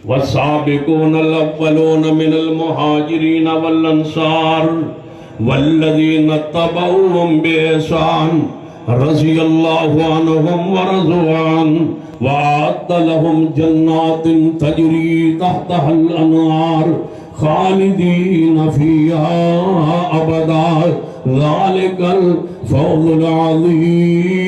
والسابقون الأولون من المهاجرين والأنصار والذين اتبعوهم بإحسان رضي الله عنهم ورضوا عنه وأعد لهم جنات تجري تحتها الأنهار خالدين فيها أبدا ذلك الفوز العظيم.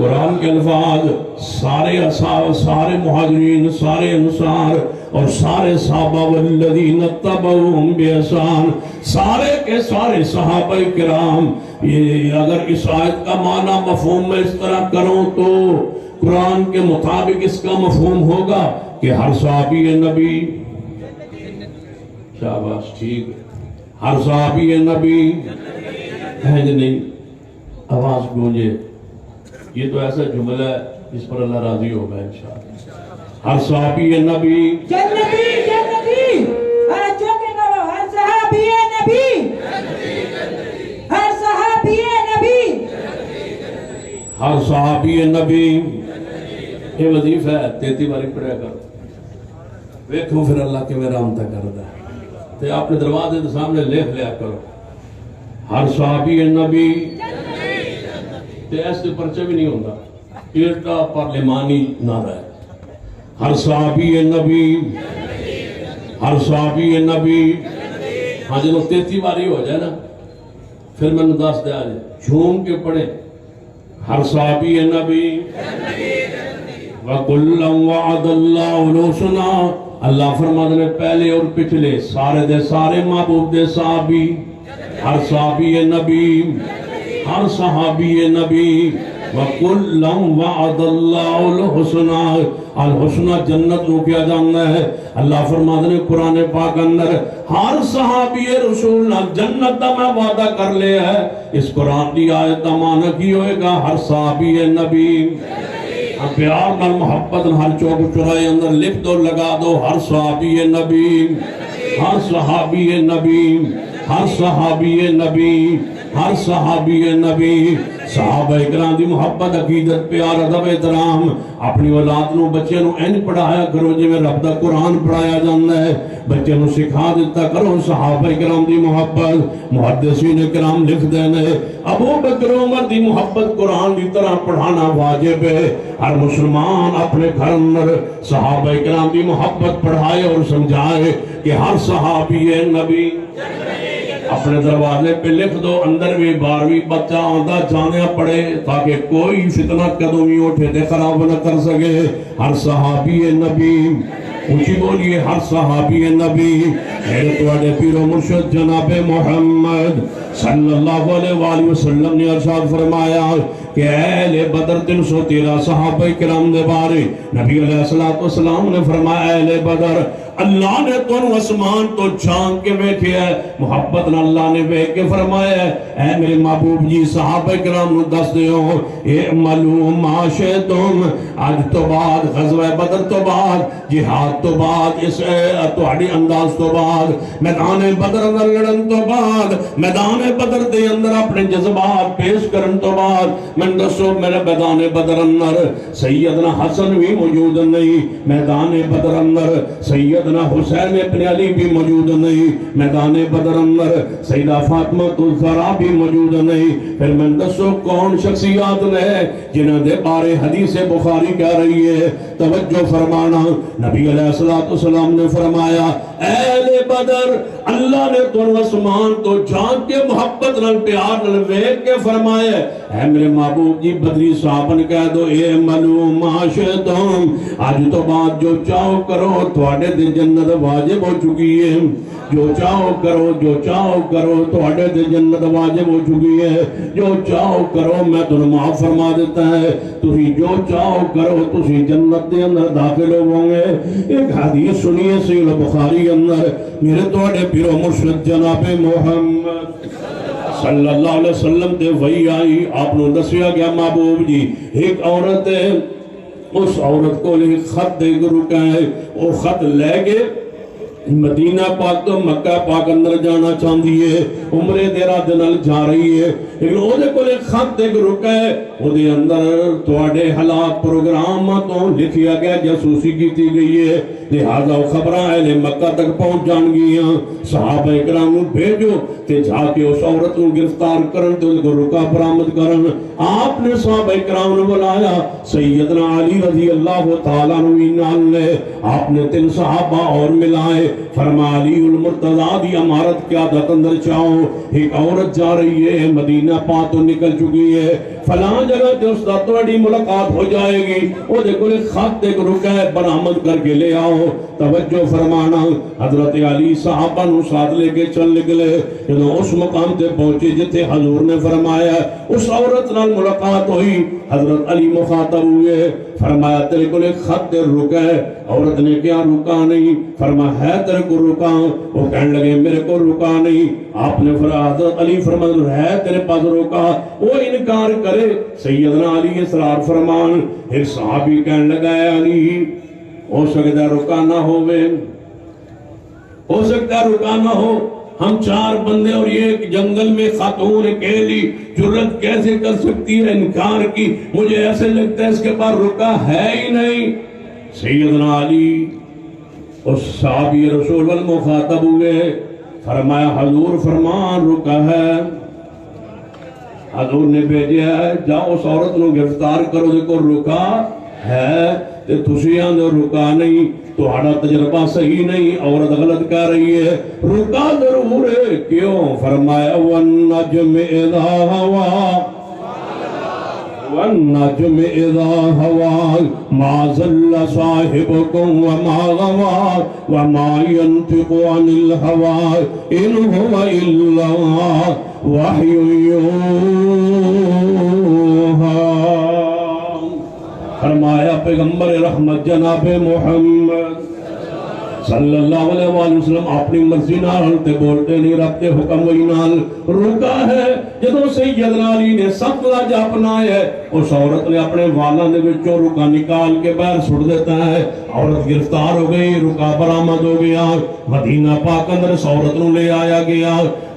قرآن کے الفاظ سارے اصحاب، سارے مہاجرین، سارے انصار اور سارے صحابہ والذین اتبعوہم بإحسان، سارے کے سارے صحابہ کرام. یہ اگر اس آیت کا معنی مفہوم میں اس طرح کروں تو قرآن کے مطابق اس کا مفہوم ہوگا کہ ہر صحابی نبی، شاباش ٹھیک ہے، ہر صحابی نبی ہے کہ نہیں؟ آواز گونجے. یہ تو ایسا جملہ ہے جس پر اللہ راضی ہوگا انشاءاللہ. ہر صحابی نبی جنتی جنتی، ہر چوکے گا ہر صحابی نبی، ہر صحابی نبی، ہر صحابی نبی. یہ وظیفہ ہے 33 باری پڑھا کر ویکھو پھر اللہ کے میرا رحمتہ کردا ہے. تو اپنے دروازے کے سامنے لکھ لیا کرو ہر صحابی نبی. ایسے پرچے بھی نہیں ہوتا، ایٹا پارلیمانی نہ رہے. ہر صحابی نبی، ہر صحابی نبی. ہاں جب 33 باری ہو جائے نا پھر میں نے دس دیا جائے جھوم کے پڑھے ہر صحابی نبی. وَكُلًّا وَعَدَ اللَّهُ الْحُسْنَىٰ، اللہ فرماتے ہیں پہلے اور پچھلے سارے دے سارے محبوب دے صحابی. ہر صحابی نبی، ہر صحابی نبی. وَكُلًّا وَعَدَ اللَّهُ الْحُسْنَىٰ، الحسنہ جنت رو کیا جاننا ہے. اللہ فرماتے ہیں قرآن پاک اندر ہر صحابی رسول جنت دا میں وعدہ کر لیا ہے. اس قرآن کی آیت دا معنی کی ہوئے گا ہر صحابی نبی. پیار نال محبت ہر چوک چرائے اندر لکھ دو، لگا دو ہر صحابی نبی، ہر صحابی نبی، ہر صحابی نبی، ہر صحابی نبی. صحابہ اکرام دی محبت، عقیدت، پیار، ادب، احترام. اپنی اولاد نو بچے نو این پڑھایا کرو جی میں رب دا قرآن پڑھایا جانا ہے. بچے نو سکھا دیتا کرو صحابہ اکرام دی محبت. محدثین اکرام لکھ دینے ابو بکر عمر دی محبت قرآن دی طرح پڑھانا واجب ہے. ہر مسلمان اپنے گھر اندر صحابہ اکرام دی محبت پڑھائے اور سمجھائے کہ ہر صحابی نبی. اپنے دروازے پہ لکھ دو اندر بھی 12ویں بچہ آندہ جانے پڑے تاکہ کوئی فتنہ قدمی اٹھے دے خراب نہ کر سکے. ہر صحابی نبی، اونچی بولیے ہر صحابی نبی. میرے تواڈے پیر و مرشد جناب محمد صلی اللہ علیہ وآلہ وسلم نے ارشاد فرمایا کہ اہل بدر 313 صحابہ کرام دے بارے نبی علیہ السلام نے فرمایا اہل بدر اللہ نے تو اسمان تو چھان کے بیٹھے ہے. محبت نہ اللہ نے بیٹھ کے فرمایا ہے اے میرے محبوب جی صحابہ کرام نو دس دیو اعملوا ما شئتم. آج تو بعد غزوہ بدر تو بعد جہاد تو بعد اس تہاڈی انداز تو بعد میدان بدر اندر لڑن تو بعد میدان بدر دے اندر اپنے جذبات پیش کرن تو بعد میں دسو میرے میدان بدر اندر سیدنا حسن بھی موجود نہیں، میدان بدر اندر سیدنا حسین ابن علی بھی موجود نہیں، میدان بدر اندر سیدہ فاطمہ الزہرا بھی موجود نہیں. پھر میں دسو کون شخصیات نے جنہوں دے بارے حدیث بخاری کہہ رہی ہے توجہ فرمانا. نبی علیہ السلام نے فرمایا اہل بدر اللہ نے تو اسمان تو جان کے محبت نال پیار نال ویکھ کے فرمایا اے میرے محبوب جی بدری صاحب نے کہہ دو اعملوا ما شئتم. آج تو بعد جو چاہو کرو تواڈے دے جنت واجب ہو چکی ہے. جو چاہو کرو، جو چاہو کرو تواڈے دے جنت واجب ہو چکی ہے. جو چاہو کرو میں تنہوں معاف فرما دیتا ہے. تسی جو چاہو کرو تسی جنت دے اندر داخل ہوں گے. ایک حدیث سنیے صحیح بخاری اندر میرے تواڈے پیر و مرشد جناب محمد صلی اللہ علیہ وسلم تے وہی آئی. آپ نے دسیا گیا محبوب جی ایک عورت ہے، اس عورت کو ایک خط دے کے رکا ہے. وہ خط لے کے مدینہ پاک تو مکہ پاک اندر جانا چاہتی ہے، عمرے دے ارادے نال جا رہی ہے، لیکن او دے کول ایک خط ایک رکا ہے، او دے اندر تواڈے حالات پروگرام تو لکھیا گیا، جاسوسی کیتی گئی ہے، لہذا وہ خبراں اہل مکہ تک پہنچ جان گیاں، صحابہ کرام نوں بھیجو تے جا کے اس عورت نوں گرفتار کرن تے اس کو رکا برآمد کرن۔ آپ نے صحابہ کرام نوں بلایا، سیدنا علی رضی اللہ تعالیٰ عنہ نال نے آپ نے 3 صحابہ اور ملائے، فرما علی المرتضیٰ دی امارت کیا عادت اندر چاہو، ایک عورت جا رہی ہے، مدینہ پاک تو نکل چکی ہے، فلاں جگہ تے اس دا تواڈی ملاقات ہو جائے گی، او دے کول خط ایک رکا ہے، برآمد کر کے لے آؤ۔ توجہ فرمانا، حضرت علی صحابہ نو ساتھ لے کے چل نکلے، جدوں اس مقام تے پہنچے جتے حضور نے فرمایا اس عورت نال ملاقات ہوئی، حضرت علی مخاطب ہوئے، فرمایا تیرے کو ایک خط دیر رکا ہے، عورت نے کیا رکا نہیں، فرمایا ہے تیرے کو رکا، وہ کہنے لگے میرے کو رکا نہیں، آپ نے فرمایا حضرت علی فرمایا ہے تیرے پاس رکا، وہ انکار کرے، سیدنا علی اصرار فرمان، ایک صحابی کہنے لگا ہے علی ہو سکتا رکا نہ ہوئے، ہو سکتا رکا نہ ہو، ہم 4 بندے اور یہ ایک جنگل میں خاتون اکیلی جرت کیسے کر سکتی ہے انکار کی، مجھے ایسے لگتا ہے اس کے پاس رکا ہے ہی نہیں۔ سیدنا علی اس صحابی رسول والمخاطب ہوئے، فرمایا حضور فرمان رکا ہے، حضور نے بھیجا ہے جاؤ اس عورت نو گرفتار کرو دیکھو رکا ہے، تے تسی آندے رکا نہیں، تہاڈا تجربہ صحیح نہیں، عورت غلط کہہ رہی ہے، رکا ضرور ہے، کیوں؟ فرمایا والنجم اذا ہوا والنجم اذا ہوا ما ضل صاحبكم وما غوا وما ينطق عن الهوى ان هو الا وحی یوحی۔ فرمایا پیغمبر رحمت جناب محمد صلی اللہ علیہ وآلہ وسلم اپنی مرضی نال تے بولتے نہیں، رب دے حکم وہی نال رکا ہے۔ جدوں سیدنا علی نے سخت لاجا اپنایا ہے، اس عورت نے اپنے والاں دے وچوں رکا نکال کے باہر سٹ دیتا ہے، عورت گرفتار ہو گئی، رکا برآمد ہو گیا، مدینہ پاک اندر اس عورت نوں لے آیا گیا،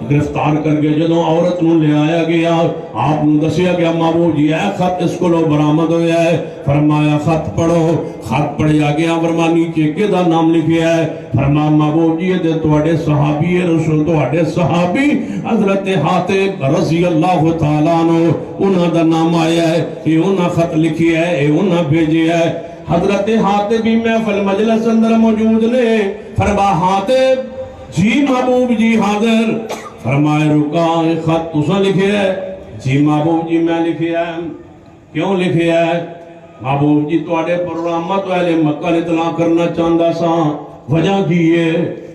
گرفتار کر کے جدوں عورت نوں لے آیا گیا، آپ نوں دسیا گیا محبوب جی اے خط اس کولوں برآمد ہویا ہے، فرمایا خط پڑھو، خط پڑھیا گیا، فرمایا نیچے کدا نام لکھیا ہے، فرمایا محبوب جی یہ تواڈے صحابی رسول تواڈے صحابی حضرت حاتب رضی اللہ تعالیٰ عنہ انہاں دا نام آیا ہے، یہ انہاں خط لکھیا ہے، یہ انہاں بھیجیا ہے۔ حضرت حاتب بھی محفل مجلس اندر موجود نے، فرمایا حاتب جی محبوب جی حاضر، فرمایا رکا خط تساں لکھیا ہے؟ جی محبوب جی میں لکھیا ہے۔ کیوں لکھیا ہے؟ محبوب جی تواڈے پروگرامات اہل مکہ نے اطلاع کرنا چاہندا سا، وجہ کی ہے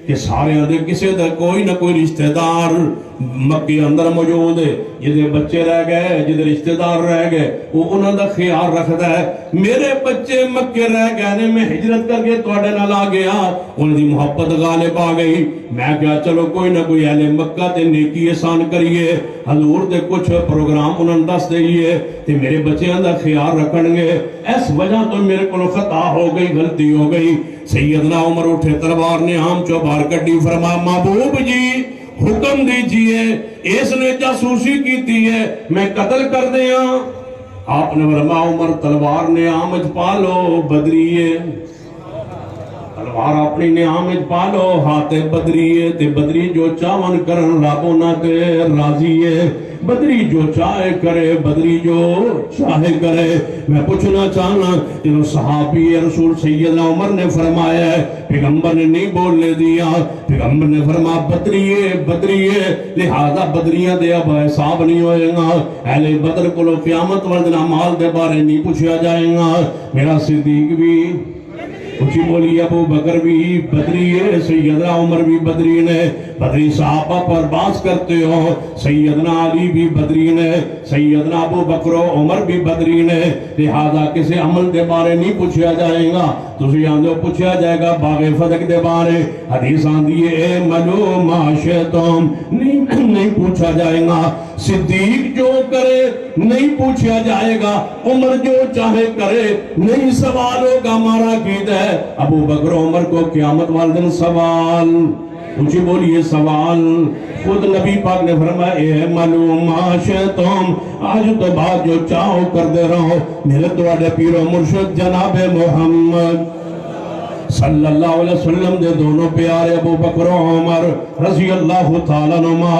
کہ سارے دے کسے دا کوئی نہ کوئی رشتہ دار مکے اندر موجود ہے، جدے بچے رہ گئے، جدے رشتہ دار رہ گئے، وہ انہاں دا خیال رکھدا ہے، میرے بچے مکے رہ گئے نے، میں ہجرت کر کے تواڈے نال آ گیا، انہاں دی محبت غالب آ گئی، میں کہا چلو کوئی نہ کوئی اہل مکہ تے نیکی احسان کریے، حضور دے کچھ پروگرام انہاں دس دئیے تے میرے بچیاں دا خیال رکھن گے، اس وجہ تو میرے کو خطا ہو گئی، غلطی ہو گئی۔ سیدنا عمر اٹھے، تلوار نے عام چو باہر کڈی، فرمایا محبوب جی حکم دیجئے، اس نے جاسوسی کیتی ہے، میں قتل کر دیا۔ آپ نے فرمایا عمر تلوار نے عام پالو بدریے، تلوار اپنی نعام پالو، ہاتھ بدریے تے بدری جو چاون کرن رابو نہ تے راضی ہے، بدری جو چاہے کرے، بدری جو چاہے کرے۔ میں پوچھنا چاہنا جنہوں صحابی رسول سیدنا عمر نے فرمایا ہے، پیغمبر نے نہیں بولنے دیا، پیغمبر نے فرمایا بدریے بدریے، لہذا بدریاں دے اب حساب نہیں ہوئے گا، اہل بدر کو قیامت وردنا مال دے بارے نہیں پوچھا جائے گا۔ میرا صدیق بھی اچھی بولی، ابو بکر بھی بدری ہے، سیدنا عمر بھی بدری نے، بدری صحابہ پر باس کرتے ہو، سیدنا علی بھی بدری نے، سیدنا ابو بکر و عمر بھی بدری نے، لہذا کسی عمل دے بارے نہیں پوچھا جائے گا، تسی آندھو پوچھا جائے گا باغ فتح دے بارے، حدیث آندھی ہے اے ملو ما شئتم، نہیں پوچھا جائے گا۔ صدیق جو کرے نہیں پوچھا جائے گا، عمر جو چاہے کرے نہیں سوال ہوگا، ہمارا عقیدہ ہے ابو بکر عمر کو قیامت والے دن سوال مجھے بولیے سوال۔ خود نبی پاک نے فرمایا اے معلوم تم آج تو بات جو چاہو کر دے رہو، میرے تواڈے پیر و مرشد جناب محمد صلی اللہ علیہ وسلم دے دونوں پیارے ابو بکر و عمر رضی اللہ تعالیٰ عنہما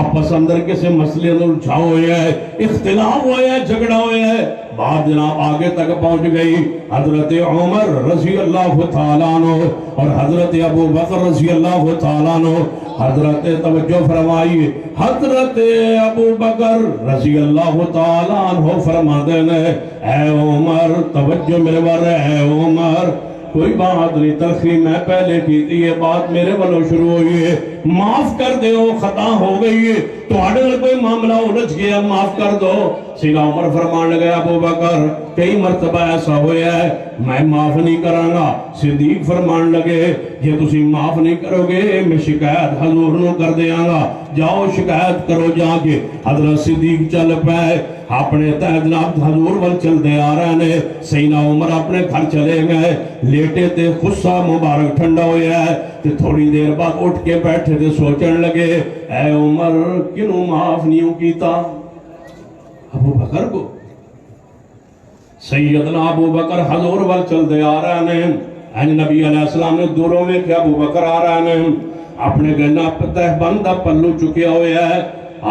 آپس اندر کسی مسئلے میں الجھاؤ ہوئے ہیں، اختلاف ہوئے ہیں، جھگڑا ہوئے ہیں، بات جناب آگے تک پہنچ گئی۔ حضرت عمر رضی اللہ تعالیٰ عنہ اور حضرت ابو بکر رضی اللہ تعالیٰ عنہ، حضرت توجہ فرمائی، حضرت ابو بکر رضی اللہ تعالیٰ عنہ فرما دینے اے عمر توجہ میرے بار، اے عمر کوئی بات نہیں، تلخی میں پہلے کی تھی، یہ بات میرے والوں شروع ہوئی ہے، معاف کر دے، وہ خطا ہو گئی ہے، تو آڈر کوئی معاملہ الجھ گیا، معاف کر دو۔ سیدھا عمر فرمان لگا ابو بکر کئی مرتبہ ایسا ہویا ہے میں معاف نہیں کرانگا۔ صدیق فرمان لگے یہ تسی معاف نہیں کرو گے میں شکایت حضور نو کر دیاں گا، جاؤ شکایت کرو جا کے۔ حضرت صدیق چل پائے، اپنے جناب حضور وال چل دے آ رہے نے، سیدنا عمر اپنے گھر چلے گئے، لیٹے تے غصہ مبارک ٹھنڈا ہویا ہے، تے تھوڑی دیر بعد اٹھ کے بیٹھے تے سوچن لگے اے عمر کنوں معاف نہیں کیتا ابو بکر کو۔ سیدنا ابو بکر حضور وال چل دے آ رہے ہیں، نبی علیہ السلام نے دوروں میں کہ ابو بکر آ رہے ہیں، اپنے گنا تہ بندہ پلو چکیا ہویا ہے۔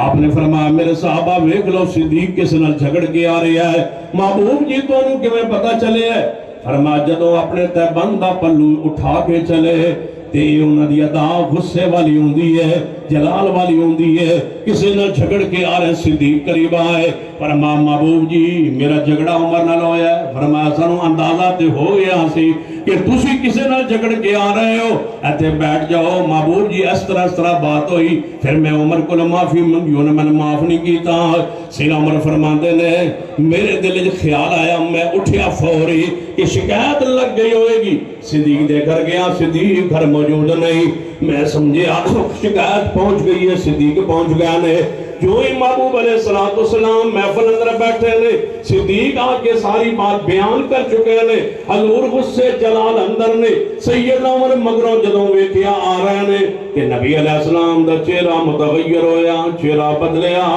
آپ نے فرمایا میرے صحابہ ویکھ لو صدیق کس نال جھگڑ کے آ رہا ہے، محبوب جی تو انہوں کیویں پتہ چلے ہے؟ فرمایا جدوں اپنے تہ بندہ پلو اٹھا کے چلے تے انہاں دی ادا غصے والی ہوندی ہے، جلال والی ہوندی ہے، کسی نال جھگڑ کے آ رہے صدیق قریب آئے، فرمایا محبوب جی میرا جھگڑا عمر نال ہویا ہے۔ فرمایا سانوں اندازہ تے ہو گیا سی کہ تسی کسی نال جھگڑ کے آ رہے ہو، ایتھے بیٹھ جاؤ۔ محبوب جی اس طرح بات ہوئی، پھر میں عمر کو معافی منگی، انہوں نے معاف نہیں کیتا۔ سیدنا عمر فرماندے نے میرے دل وچ خیال آیا، میں اٹھیا فوری کہ شکایت لگ گئی ہوئے گی۔ صدیق دے گھر گیا، صدیق گھر موجود نہیں، میں سمجھے شکایت پہنچ گئی ہے، صدیق پہنچ گیا نے۔ جو ہی محبوب علیہ السلام محفل اندر بیٹھے نے، صدیق آ کے ساری بات بیان کر چکے نے، حضور غصے جلال اندر نے۔ سیدنا عمر مگروں جدوں ویکھیا آ رہے نے کہ نبی علیہ السلام دا چہرہ متغیر ہویا، چہرہ بدلیا،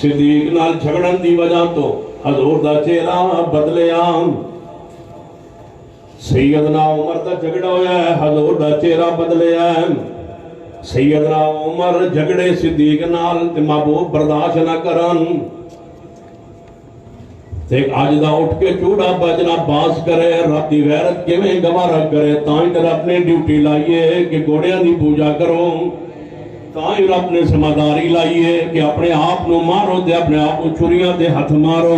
صدیق نال جھگڑن دی وجہ تو حضور دا چہرہ بدلیا۔ سیدنا عمر دا جھگڑا ہویا ہے، حضور دا چہرہ بدلیا ہے۔ سیدنا عمر جھگڑے صدیق نال تے محبوب برداشت نہ کرن، تے آجدہ اٹھ کے چوڑا بجنا باز کرے، رب دی غیرت کیویں گوارا کرے، تائیں تے رب نے ڈیوٹی لائیے کہ گھوڑیاں دی پوجا کرو، تائیں رب نے سماداری لائیے کہ اپنے آپ نو مارو تے اپنے آپ نو چھریاں دے ہتھ مارو،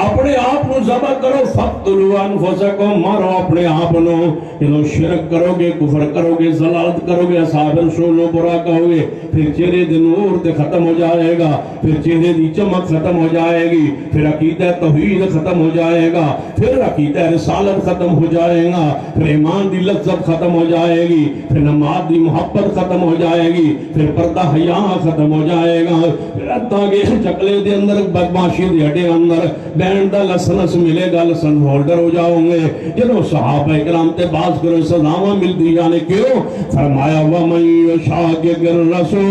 اپنے آپ نو ذبح کرو، فقتلوا انفسکم، مارو اپنے آپ نو۔ جدوں شرک کرو گے، کفر کرو گے، ضلالت کرو گے، اصحاب رسول نو برا کہو گے، پھر چہرے دے نور تے ختم ہو جائے گا، پھر چہرے دی چمک ختم ہو جائے گی، پھر عقیدہ توحید ختم ہو جائے گا، پھر عقیدہ رسالت ختم ہو جائے گا، پھر ایمان دی لذت ختم ہو جائے گی، پھر نماز دی محبت ختم ہو جائے گی، پھر پردہ حیا ختم ہو جائے گا، پھر اتاگے چکلے دے اندر بدماشی دے ہڈے اندر بینڈ دا لسنس ملے گا، لسن ہولڈر ہو جاؤں گے۔ جنہوں صحابہ اکرام تے باز کرو سزاواں ملتی جانے کیوں؟ فرمایا وَمَن يُشَاقِقِ الرَّسُولَ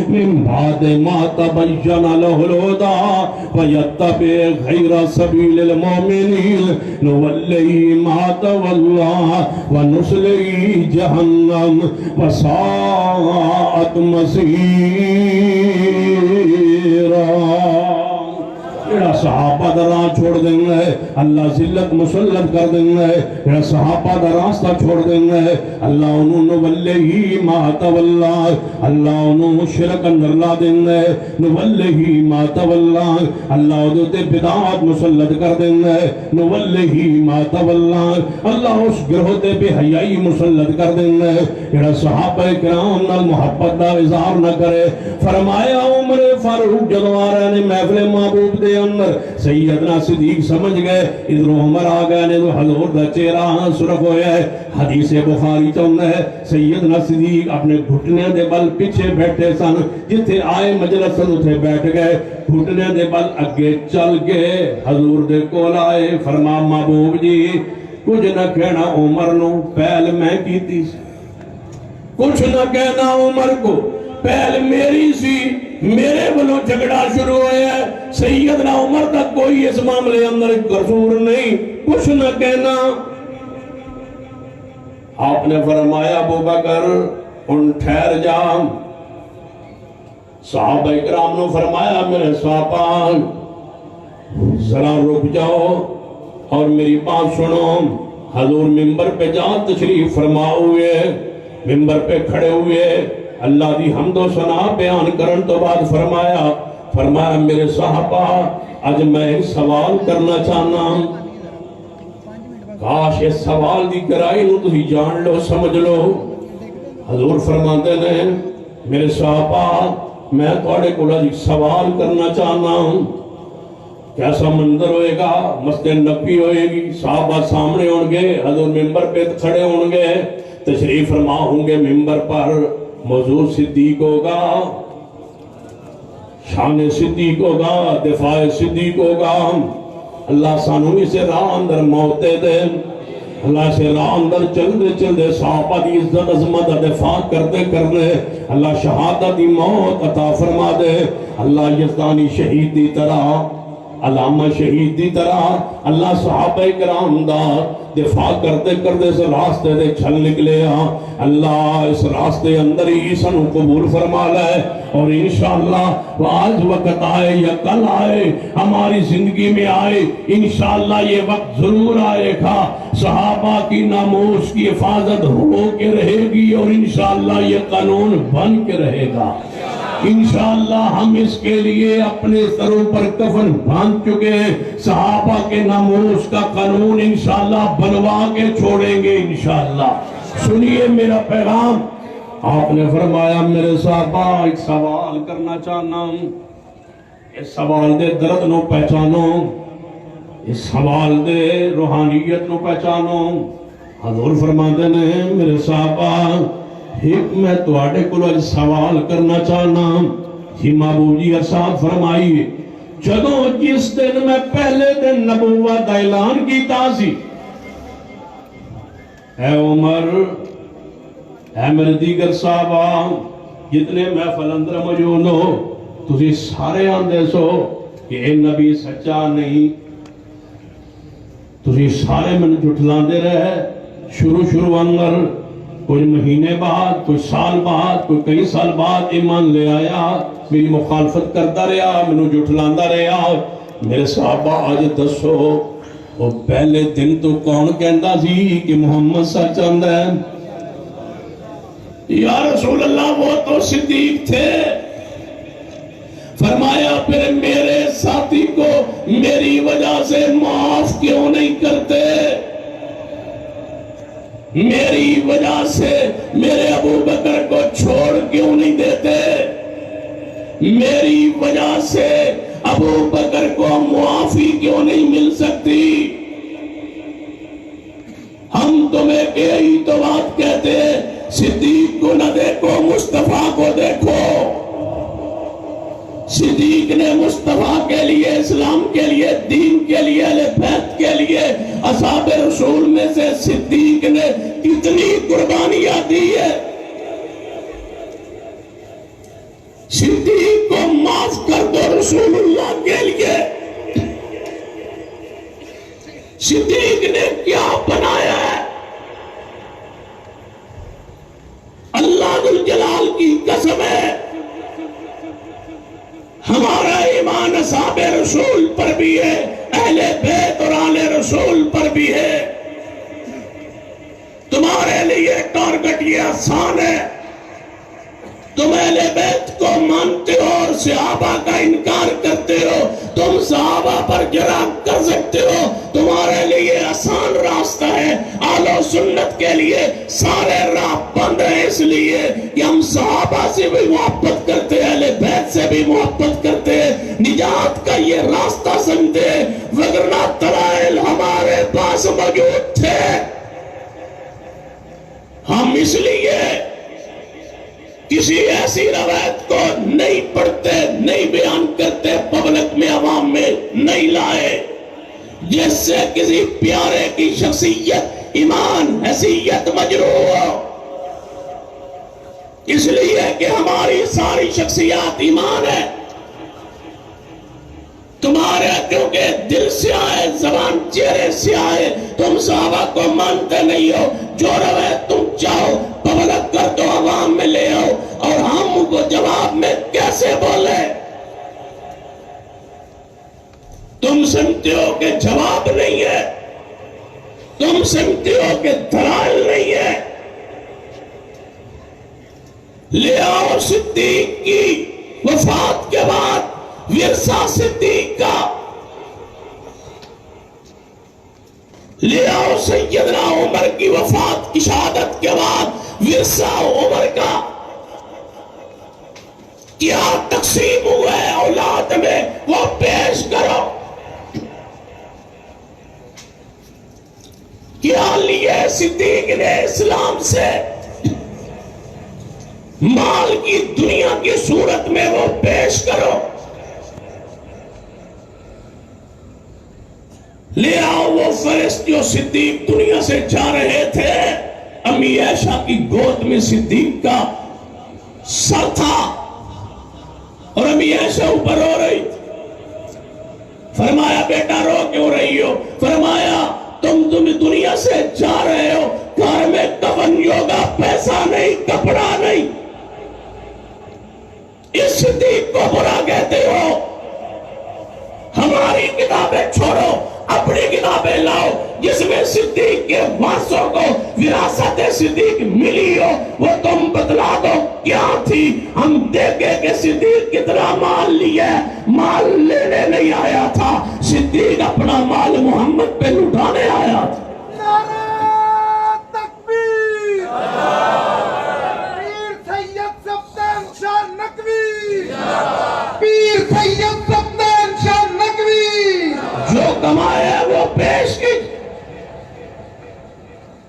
مِن بَعْدِ مَا تَبَيَّنَ لَهُ الْهُدَىٰ وَيَتَّبِعْ غَيْرَ سَبِيلِ الْمُؤْمِنِينَ نُوَلِّهِ مَا تَوَلَّىٰ وَنُصْلِهِ جَهَنَّمَ وَسَاءَتْ مَصِيرًا۔ جڑا صحابہ دا راہ چھوڑ دیں گے اللہ ذلت مسلط کر دیں گے، جڑا صحابہ دا راستہ چھوڑ دیں گے اللہ انہوں نولیہی ما تولا، اللہ انہوں شرک اندر لا دیں گے، نولیہی ما تولا، اللہ انہوں تے بدعات مسلط کر دیں گے، نولیہی ما تولا، اللہ اس گروہ تے بے حیائی مسلط کر دیں گے۔ جڑا صحابہ کرام نال محبت دا اظہار نہ کرے. فرمایا عمر فاروق جدو آ رہے نے محفل محبوب دے اندر سیدنا صدیق سمجھ گئے ادھر عمر آ گئے نے تو حضور دا چہرہ سرخ ہویا ہے. حدیث بخاری چاہتا ہے سیدنا صدیق اپنے گھٹنے دے بل پیچھے بیٹھے سن, جتھے آئے مجلس اتھے بیٹھ گئے, گھٹنے دے بل اگے چل کے حضور دے کول آئے. فرما محبوب جی کچھ نہ کہنا عمر نو پہل میں کیتی سی, کچھ نہ کہنا عمر کو پہل میری سی, میرے بلو جھگڑا شروع ہویا ہے. سیدنا عمر تک کوئی اس معاملے اندر قصور نہیں, کچھ نہ کہنا. آپ نے فرمایا ابو بکر ان ٹھہر جا. صحابہ اکرام نے فرمایا میرے صحابہ ذرا رک جاؤ اور میری بات سنو. حضور منبر پہ جا تشریف فرما ہوئے, منبر پہ کھڑے ہوئے, اللہ دی حمد و ثنا بیان کرن تو بعد فرمایا میرے صحابہ آج میں ایک سوال کرنا چاہنا. کاش اس سوال دی کرائی نو تھی جان لو سمجھ لو. حضور فرماتے ہیں میرے صحابہ میں توڑے کو ایک سوال کرنا چاہنا ہوں. کیسا منظر ہوئے گا, مسجد نبی ہوئے گی, صحابہ سامنے ہوں گے, حضور منبر پہ کھڑے ہوں گے, تشریف فرما ہوں گے منبر پر. موضوع صدیق ہوگا, شان صدیق ہوگا, دفاع صدیق ہوگا. اللہ سانو اسے راہ اندر موتے دے, اللہ سے راہ اندر چلدے صحابہ دی عزت عظمت دفاع کرتے اللہ شہادت دی موت عطا فرما دے. اللہ یزدانی شہید دی طرح, علامہ شہید دی طرح اللہ صحابہ کرام دا دفاع کرتے اس راستے دے چھل نکلے. اللہ اس راستے اندر ہی سنو قبول فرما لے, اور انشاءاللہ آج وقت آئے یا کل آئے ہماری زندگی میں آئے, انشاءاللہ یہ وقت ضرور آئے گا. صحابہ کی ناموس کی حفاظت ہو کے رہے گی اور انشاءاللہ یہ قانون بن کے رہے گا. انشاءاللہ ہم اس کے لیے اپنے سروں پر کفن باندھ چکے ہیں. صحابہ کے ناموس کا قانون انشاءاللہ بنوا کے چھوڑیں گے انشاءاللہ. سنیے میرا پیغام. آپ نے فرمایا میرے صحابہ ایک سوال کرنا چاہنا ہوں, اس سوال دے درد نو پہچانو, اس سوال دے روحانیت نو پہچانو. حضور فرماتے ہیں میرے صحابہ ایک میں تواڈے کو اج سوال کرنا چاہنا. جی محبوب جی ارشاد فرمائیے جدوں جس دن میں پہلے دن نبوت کا اعلان کیتا سی, اے عمر اے میرے دیگر صحابہ جتنے محفل اندر موجود ہو, تسی سارے آندے سو کہ اے نبی سچا نہیں, تسی سارے من جھٹلاندے رہے. شروع اندر کوئی مہینے بعد, کوئی سال بعد, کوئی کئی سال بعد ایمان لے آیا, میری مخالفت کرتا رہا, منو جھٹلاندا رہا. میرے صحابہ آج دسو وہ پہلے دن تو کون کہندا سی کہ محمد سچ آندا ہے؟ یا رسول اللہ وہ تو صدیق تھے. فرمایا پھر میرے ساتھی کو میری وجہ سے معاف کیوں نہیں کرتے؟ میری وجہ سے میرے ابو بکر کو چھوڑ کیوں نہیں دیتے؟ میری وجہ سے ابو بکر کو معافی کیوں نہیں مل سکتی؟ ہم تمہیں یہی تو بات کہتے ہیں, صدیق کو نہ دیکھو مصطفیٰ کو دیکھو. صدیق نے مصطفیٰ کے لیے, اسلام کے لیے, دین کے لیے, اہل بیت کے لیے, اصحاب رسول میں سے صدیق نے کتنی قربانیاں دی ہے. صدیق کو معاف کر دو رسول اللہ کے لیے. صدیق نے کیا بنایا ہے؟ اللہ ذل جلال کی قسم ہے ہمارا ایمان اصحاب رسول پر بھی ہے, اہل بیت اور آل رسول پر بھی ہے. تمہارے لیے ٹارگٹ یہ آسان ہے, تم اہل بیت کو مانتے ہو اور صحابہ کا انکار کرتے ہو, تم صحابہ پر جرح کر سکتے ہو, تمہارے لیے آسان راستہ ہے. آل و سنت کے لیے سارے راہ بند ہیں، اس لیے کہ ہم صحابہ سے بھی محبت کرتے ہیں، اہل بیت سے بھی محبت کرتے ہیں، نجات کا یہ راستہ سمجھتے ہیں، وگرنہ دلائل ہمارے پاس موجود تھے۔ ہم اس لیے کسی ایسی روایت کو نہیں پڑھتے، نہیں بیان کرتے، پبلک میں عوام میں نہیں لائے جس سے کسی پیارے کی شخصیت، ایمان، حیثیت مجروح ہو۔ اس لیے کہ ہماری ساری شخصیات ایمان ہے، تمہارے کیونکہ دل سے آئے، زبان چہرے سے آئے، تم صحابہ کو مانتے نہیں ہو، جو روایت تم چاہو پبلک کر دو، عوام میں لے آؤ، اور ہم کو جواب میں کیسے بولے؟ تم سمجھتے ہو کہ جواب نہیں ہے، تم سمجھتے ہو کہ دلائل نہیں ہے، لے آؤ صدیق کی وفات کے بعد ورثہ صدیق کا، لے آؤ سیدنا عمر کی وفات کی شہادت کے بعد ورثہ عمر کا، کیا تقسیم ہوا ہے اولاد میں وہ پیش کرو، کیا لیے صدیق نے اسلام سے مال کی دنیا کی صورت میں وہ پیش کرو، لے آؤ وہ فرشت جو صدیق دنیا سے جا رہے تھے، امی عائشہ کی گود میں صدیق کا سر تھا اور امی عائشہ اوپر رو رہی تھی، فرمایا بیٹا رو کیوں رہی ہو؟ فرمایا تم دنیا سے جا رہے ہو، گھر میں کفن ہوگا، پیسہ نہیں، کپڑا نہیں، اس صدیق کو برا کہتے ہو، ہماری کتابیں چھوڑو، اپنی کتابیں لاؤ جس میں صدیق کے وارثوں کو وراثت صدیق ملی ہو، وہ تم بتلا دو کیا تھی، ہم دیکھیں کہ صدیق کتنا مال لیا ہے، مال لینے نہیں آیا تھا، صدیق اپنا مال محمد پہ لٹانے آیا تھا۔ نعرہ تکبیر، پیر سید سبدان شاہ نقوی، پیر سید سبدان شاہ نقوی، جو کمایا ہے وہ پیش کی۔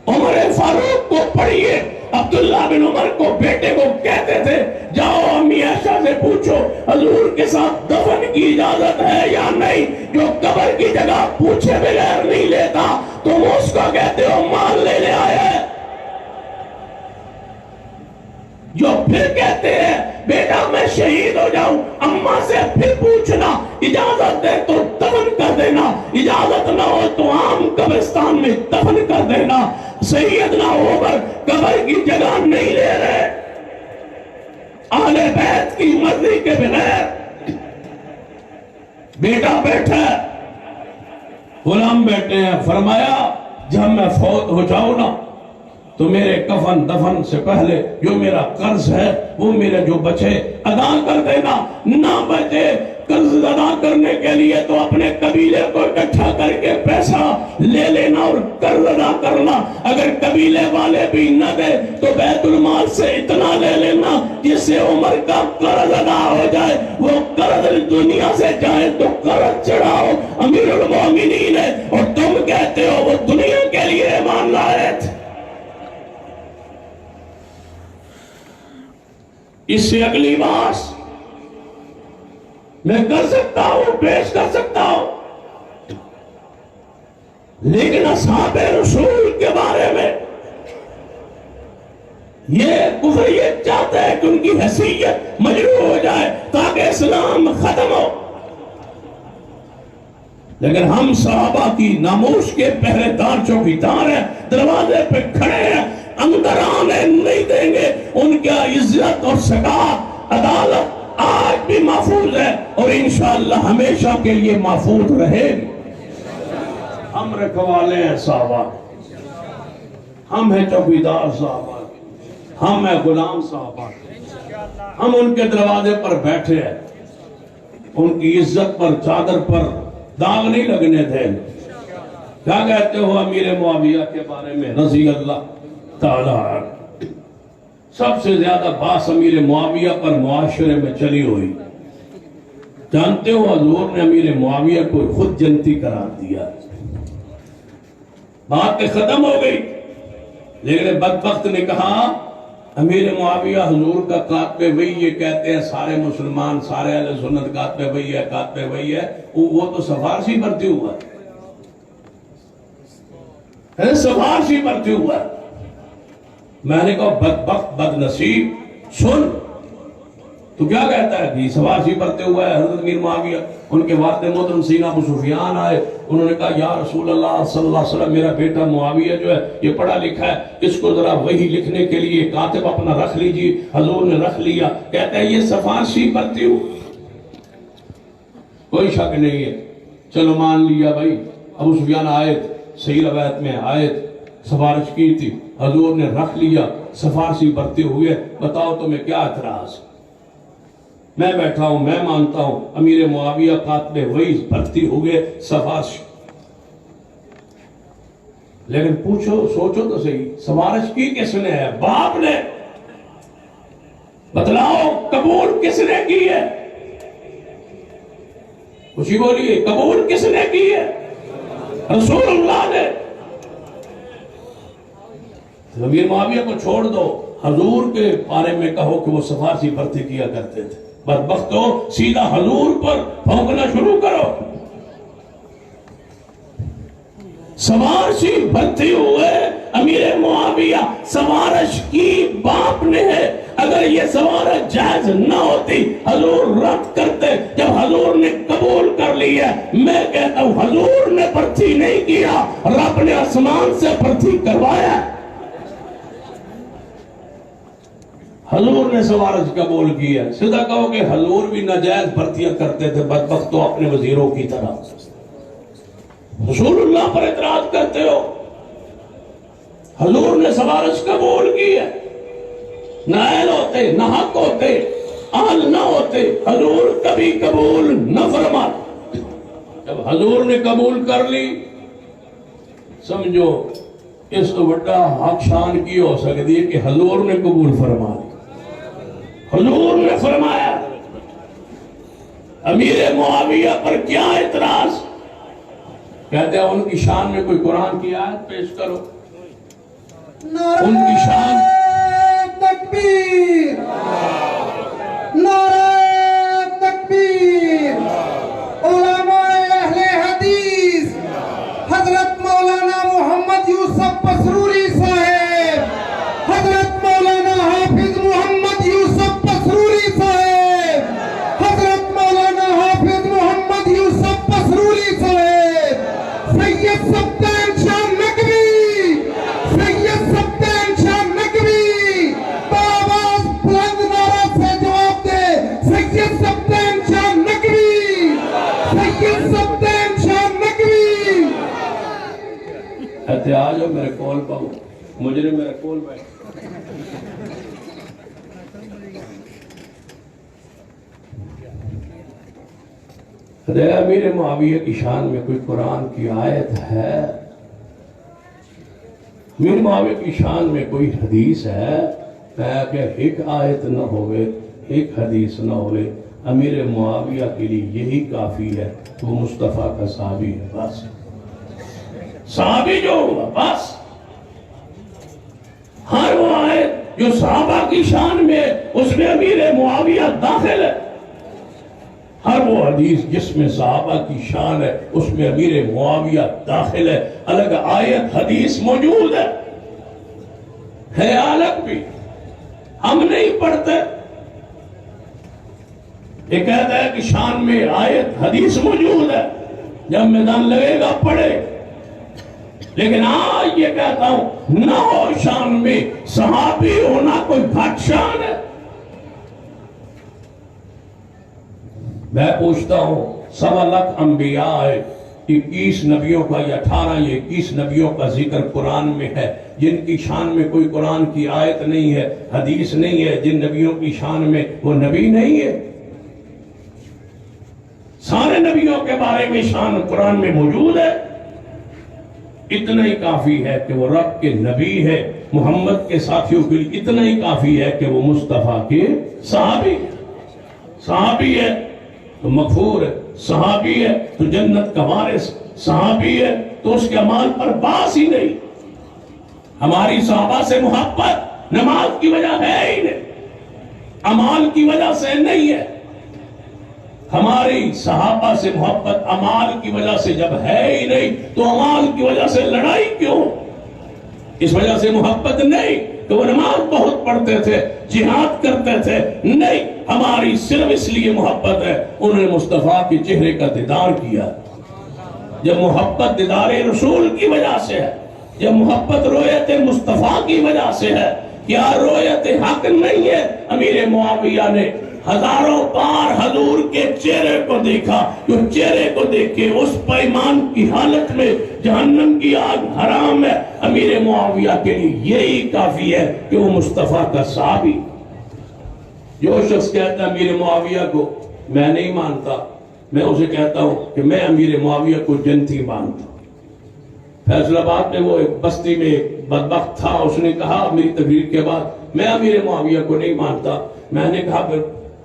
عمر فاروق کو پڑھیے، عبداللہ بن عمر کو بیٹے کو کہتے تھے جاؤ امی عائشہ سے پوچھو حضور کے ساتھ دفن کی اجازت ہے یا نہیں، جو قبر کی جگہ پوچھے بغیر نہیں لیتا تم اس کو کہتے ہو مال لینے آیا ہے، جو پھر کہتے ہیں بیٹا میں شہید ہو جاؤں، اماں سے پھر پوچھنا، اجازت دے تو دفن کر دینا، اجازت نہ ہو تو عام قبرستان میں دفن کر دینا۔ سیدنا عمر قبر کی جگہ نہیں لے رہے، اہل بیت کی مرضی کے بغیر، بیٹا بیٹھا ہے، غلام بیٹے ہیں، فرمایا جب میں فوت ہو جاؤں نا تو میرے کفن دفن سے پہلے جو میرا قرض ہے وہ میرے جو بچے ادا کر دینا، نہ بچے قرض ادا کرنے کے لیے تو اپنے قبیلے کو اکٹھا کر کے پیسہ لے لینا اور قرض ادا کرنا، اگر قبیلے والے بھی نہ دے تو بیت المال سے اتنا لے لینا جس سے عمر کا قرض ادا ہو جائے، وہ قرض دنیا سے جائے تو قرض چڑھاؤ، امیر المومنین ہے اور تم کہتے ہو وہ دنیا کے لیے ایمان لائے تھے۔ اس سے اگلی بات میں کر سکتا ہوں، پیش کر سکتا ہوں، لیکن اصحاب رسول کے بارے میں یہ کفر یہ چاہتا ہے کہ ان کی حیثیت مجروح ہو جائے تاکہ اسلام ختم ہو، لیکن ہم صحابہ کی ناموس کے پہرے دار چوکیدار ہیں، دروازے پہ کھڑے ہیں، اندر آنے نہیں دیں گے، ان کا عزت اور سکات عدالت آج بھی محفوظ ہے اور انشاءاللہ ہمیشہ کے لیے محفوظ رہے گی۔ ہم رکھوالے ہیں صحابہ، ہم ہیں چوکیدار صحابہ، ہم ہیں غلام صحابہ، ہم ان کے دروازے پر بیٹھے ہیں، ان کی عزت پر چادر پر داغ نہیں لگنے دیں، کیا کہتے ہو امیر معاویہ کے بارے میں رضی اللہ تعالیٰ عنہ؟ سب سے زیادہ باس امیر معاویہ پر معاشرے میں چلی ہوئی. جانتے ہو حضور نے امیر معاویہ کو خود جنتی قرار دیا. بات ختم ہو گئی، لیکن بدبخت نے کہا امیر معاویہ حضور کا کاتب وحی، یہ کہتے ہیں سارے مسلمان، سارے اہل سنت کاتب وحی ہے، کاتب وحی ہے. وہ تو سفارشی بھرتی ہوا ہے، سفارشی بھرتی ہوا ہے. میں نے کہا بدبخت بد نصیب، سن تو کیا کہتا ہے کہ سفارشی بھرتے ہوا ہے حضرت امیر معاویہ. ان کے والد محترم سیدنا ابو سفیان آئے، انہوں نے کہا یا رسول اللہ صلی اللہ علیہ وسلم، میرا بیٹا معاویہ جو ہے یہ پڑھا لکھا ہے، اس کو ذرا وحی لکھنے کے لیے کاتب اپنا رکھ لیجیے. حضور نے رکھ لیا. کہتا ہے یہ سفارشی بھرتی ہو، کوئی شک نہیں ہے. چلو مان لیا بھائی. ابو سفیان آئے، صحیح روایت میں آیت سفارش کی تھی، حضور نے رکھ لیا، سفارشی بھرتے ہوئے. بتاؤ تمہیں کیا اعتراض؟ میں بیٹھا ہوں، میں مانتا ہوں امیر معاویہ کاتب وحی بھرتی ہوئے سفارش. لیکن پوچھو، سوچو تو صحیح، سفارش کی کس نے ہے؟ باپ نے. بتلاؤ قبول کس نے کی ہے؟ خوشی بولیے، قبول کس نے کی ہے؟ رسول اللہ نے. امیر معاویہ کو چھوڑ دو، حضور کے بارے میں کہو کہ وہ سفارشی بھرتی کیا کرتے تھے. بدبختو، سیدھا حضور پر پھونکنا شروع کرو. سفارشی بھرتی ہوئے امیر معاویہ سفارش کی باپ نے ہے. اگر یہ سفارش جائز نہ ہوتی حضور رد کرتے. جب حضور نے قبول کر لیا، میں کہتا ہوں حضور نے بھرتی نہیں کیا، رب نے آسمان سے بھرتی کروایا. حضور نے سفارش قبول کی ہے. سیدھا کہو کہ حضور بھی ناجائز بھرتیاں کرتے تھے، بدبختو اپنے وزیروں کی طرح. رسول اللہ پر اعتراض کرتے ہو. حضور نے سفارش قبول کی ہے. نہ اہل ہوتے، نہ حق ہوتے، اہل نہ ہوتے، حضور کبھی قبول نہ فرماتے. جب حضور نے قبول کر لی، سمجھو اس تو بڑا حق شان کی ہو سکتی ہے کہ حضور نے قبول فرما لی. حضور نے فرمایا. امیر معاویہ پر کیا اعتراض؟ کہتے ہیں ان کی شان میں کوئی قرآن کی آیت پیش کرو. ان کی شان تکبیر، نعرہ تکبیر. علماء اہل حدیث حضرت مولانا محمد یوسف پسروری صاحب، حضرت مولانا حافظ محمد یوسف پسروری صاحب، حضرت مولانا حافظ محمد یوسف پسروری صاحب، سید سبطین شاہ نقوی، سید سبطین شاہ نقوی، بآواز بلند نعرہ سے جواب دے. سید سبطین شاہ نقوی، سید سبطین شاہ نقوی. کہتے آ جاؤ میرے کول پاؤ، مجرم میرے کول بیٹھ. امیر معاویہ کی شان میں کوئی قرآن کی آیت ہے؟ امیر معاویہ کی شان میں کوئی حدیث ہے؟ کہ ایک آیت نہ ہوئے، ایک حدیث نہ ہوئے. امیر معاویہ کے لیے یہی کافی ہے، وہ مصطفیٰ کا صحابی ہے. بس صحابی جو ہوا بس. ہر وہ آیت جو صحابہ کی شان میں، اس میں امیر معاویہ داخل ہے. ہر وہ حدیث جس میں صحابہ کی شان ہے، اس میں امیر معاویہ داخل ہے. الگ آیت حدیث موجود ہے الگ بھی، ہم نہیں پڑھتے. یہ کہتا ہے کہ شان میں آیت حدیث موجود ہے، جب میدان لگے گا پڑھے. لیکن آج یہ کہتا ہوں نہ ہو شان میں صحابی ہونا کوئی گھٹ شان ہے. میں پوچھتا ہوں 1.25 لاکھ انبیاء ہے، 21 نبیوں کا یا 18 یا 21 نبیوں کا ذکر قرآن میں ہے، جن کی شان میں کوئی قرآن کی آیت نہیں ہے، حدیث نہیں ہے. جن نبیوں کی شان میں وہ نبی نہیں ہے. سارے نبیوں کے بارے میں شان قرآن میں موجود ہے. اتنا ہی کافی ہے کہ وہ رب کے نبی ہے، محمد کے ساتھیوں کے لیے اتنا ہی کافی ہے کہ وہ مصطفیٰ کے صحابی ہے تو مغفور ہے، صحابی ہے تو جنت کا وارث، صحابی ہے تو اس کے اعمال پر باس ہی نہیں۔ ہماری صحابہ سے محبت نماز کی وجہ ہے ہی نہیں، اعمال کی وجہ سے نہیں ہے۔ ہماری صحابہ سے محبت اعمال کی وجہ سے جب ہے ہی نہیں تو اعمال کی وجہ سے لڑائی کیوں؟ اس وجہ سے محبت نہیں کہ وہ نماز بہت پڑھتے تھے، جہاد کرتے تھے، نہیں، ہماری صرف اس لیے محبت ہے انہوں نے مصطفیٰ کے چہرے کا دیدار کیا۔ جب محبت دیدار رسول کی وجہ سے ہے، جب محبت رویت مصطفیٰ کی وجہ سے ہے، کیا رویت حق نہیں ہے؟ امیر معاویہ نے ہزاروں بار حضور کے چہرے کو دیکھا، جو چہرے کو دیکھے اس پیمان کی حالت میں جہنم کی آگ حرام ہے۔ امیر معاویہ کے لیے یہی کافی ہے کہ وہ مصطفیٰ کا صحابی۔ جو شخص کہتا ہے امیر معاویہ کو میں نہیں مانتا، میں اسے کہتا ہوں کہ میں امیر معاویہ کو جنتی مانتا ہوں۔ فیصل آباد میں وہ ایک بستی میں ایک بدبخت تھا، اس نے کہا میری تقریر کے بعد میں امیر معاویہ کو نہیں مانتا۔ میں نے کہا پھر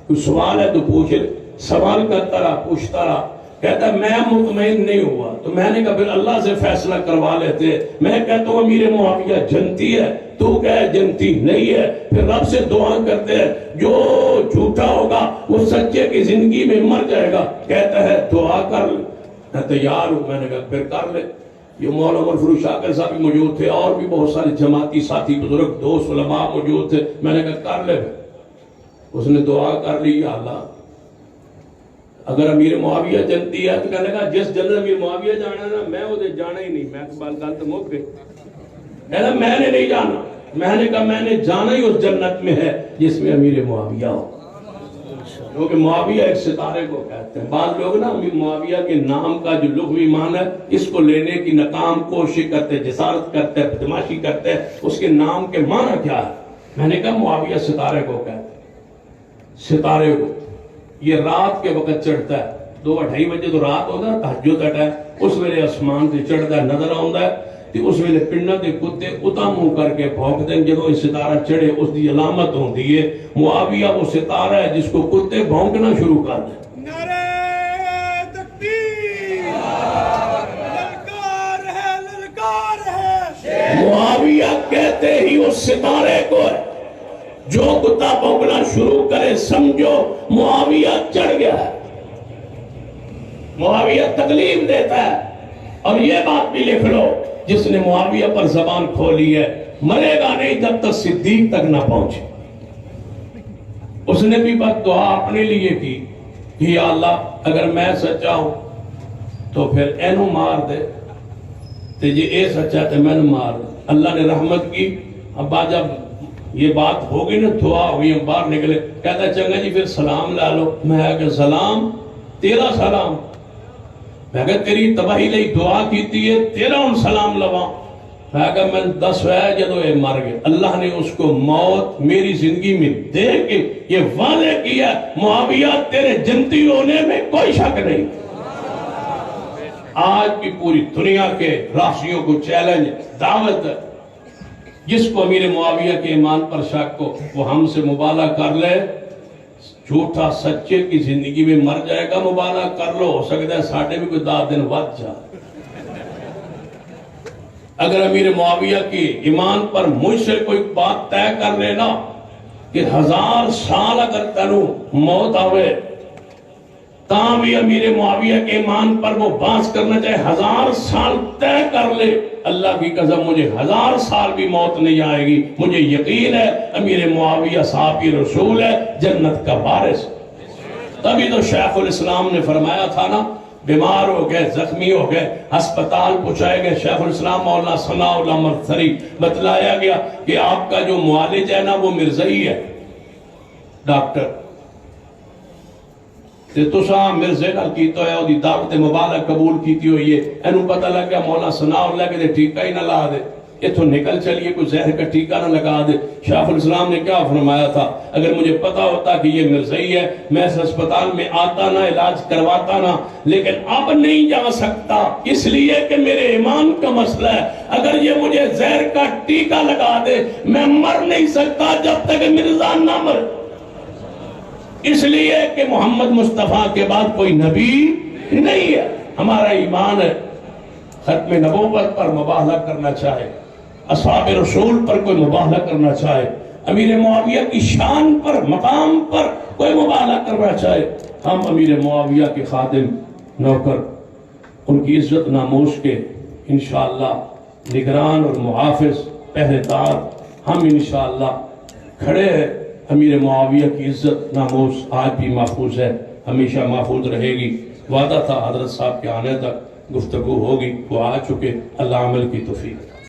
کوئی سوال ہے تو پوچھ لے۔ سوال کرتا رہا، پوچھتا رہا، کہتا میں مطمئن نہیں ہوا تو میں نے کہا پھر اللہ سے فیصلہ کروا لیتے۔ میں کہتا ہوں امیر معاویہ جنتی ہے، تو کہے جنتی نہیں ہے، پھر رب سے دعا کرتے ہیں جو جھوٹا ہوگا وہ سچے کی زندگی میں مر جائے گا۔ کہتا ہے دعا کر لے، میں تیار ہوں۔ میں نے کہا پھر کر لے۔ یہ مولانا عمر فروخ شاکر صاحب بھی موجود تھے اور بھی بہت سارے جماعتی ساتھی بزرگ دوست علماء موجود تھے۔ میں نے کہا کر لے۔ اس نے دعا کر لی، یا اللہ اگر امیر معاویہ جنتی ہے تو کہنے لگا جس جنت امیر معاویہ جانا نا میں وہ جانا ہی نہیں، میں گل تو مک گئی، کہنا میں نے نہیں جانا۔ میں نے کہا میں نے جانا ہی اس جنت میں ہے جس میں امیر معاویہ ہو، کیونکہ معاویہ ایک ستارے کو کہتے ہیں۔ بعض لوگ نا امیر معاویہ کے نام کا جو لغوی معنی ہے اس کو لینے کی ناکام کوشش کرتے، جسارت کرتے، بدماشی کرتے، اس کے نام کے معنی کیا ہے؟ میں نے کہا معاویہ ستارے کو کہتے ہیں، ستارے کو۔ یہ رات کے وقت چڑھتا ہے، 2-2:30 بجے تو رات ہوتا ہے، تہجد کا ٹائم، اس ویلے آسمان سے چڑھتا ہے، نظر آتا ہے تو اس ویلے پنڈاں دے کتے اتا منہ کر کے بھونکتے ہیں۔ جدوں یہ ستارہ چڑھے اس دی علامت ہوتی ہے معاویہ وہ ستارہ ہے جس کو کتے بھونکنا شروع کر دیں۔ نعرہ تکبیر، للکار ہے۔ معاویہ کہتے ہی اس ستارے کو ہے، جو کتا بھونکنا شروع کرے سمجھو معاویہ چڑھ گیا ہے۔ معاویہ تکلیف دیتا ہے، اور یہ بات بھی لکھ لو جس نے معاویہ پر زبان کھولی ہے مرے گا نہیں جب تک صدیق تک نہ پہنچے۔ اس نے بھی بد دعا اپنے لیے کی کہ یا اللہ اگر میں سچا ہوں تو پھر اینو مار دے، تے جی اے سچا تے میں نے مار دے۔ اللہ نے رحمت کی۔ اب جب یہ بات ہو گئی نا، دعا ہوئی، ہم باہر نکلے، کہتا چنگا جی پھر سلام لا لو۔ میں کہ سلام؟ تیرا سلام؟ میں کہ تیری تباہی لئی دعا کیتی ہے، تیرا ان سلام لواں؟ میں کہ میں 10 ہے جدو یہ مر گئے۔ اللہ نے اس کو موت میری زندگی میں دے کے یہ واضح کیا معاویہ تیرے جنتی ہونے میں کوئی شک نہیں۔ آج کی پوری دنیا کے راشیوں کو چیلنج دعوت ہے، جس کو امیر معاویہ کے ایمان پر شک کو وہ ہم سے مبالغہ کر لے، جھوٹا سچے کی زندگی میں مر جائے گا، مبالغہ کر لو، ہو سکتا ہے ساڑھے بھی کوئی 10 دن ود جائے۔ اگر امیر معاویہ کی ایمان پر مجھ سے کوئی بات طے کر لینا کہ 1000 سال اگر تنو موت آوے تاں بھی امیر معاویہ کے ایمان پر وہ بانس کرنا چاہے 1000 سال طے کر لے، اللہ کی قسم مجھے 1000 سال بھی موت نہیں آئے گی۔ مجھے یقین ہے امیر معاویہ صحابی رسول ہے، جنت کا وارث۔ تبھی تو شیخ الاسلام نے فرمایا تھا نا، بیمار ہو گئے، زخمی ہو گئے، ہسپتال پہنچائے گئے، شیخ الاسلام مولانا ثناء اللہ مرثری بتلایا گیا کہ آپ کا جو معالج ہے نا وہ مرزائی ہے، ڈاکٹر تے تساں مرزے نال کیتا ہے، او دی دعوت مبارک قبول کیتی ہوئی ہے، اینو پتہ لگ گیا مولا ثناء اللہ کے ٹھیکہ ہی نہ لا دے، اتو نکل چلیے کوئی زہر کا ٹیکہ نہ لگا دے. شیخ الاسلام نے کیا فرمایا تھا؟ اگر مجھے پتا ہوتا کہ یہ مرزئی ہے میں اس اسپتال میں آتا نہ، علاج کرواتا نہ، لیکن اب نہیں جا سکتا اس لیے کہ میرے ایمان کا مسئلہ ہے. اگر یہ مجھے زہر کا ٹیکہ لگا دے میں مر نہیں سکتا جب تک مرزا نہ مر. اس لیے کہ محمد مصطفیٰ کے بعد کوئی نبی نہیں ہے. ہمارا ایمان ہے ختم نبوت پر مباہلہ کرنا چاہے، اصحاب رسول پر کوئی مباہلہ کرنا چاہے، امیر معاویہ کی شان پر مقام پر کوئی مباہلہ کرنا چاہے، ہم امیر معاویہ کے خادم نوکر ان کی عزت ناموس کے انشاءاللہ نگران اور محافظ پہرے دار ہم انشاءاللہ کھڑے ہیں. امیر معاویہ کی عزت ناموس آج بھی محفوظ ہے، ہمیشہ محفوظ رہے گی. وعدہ تھا حضرت صاحب کے آنے تک گفتگو ہوگی، وہ آ چکے. اللہ عمل کی توفیق.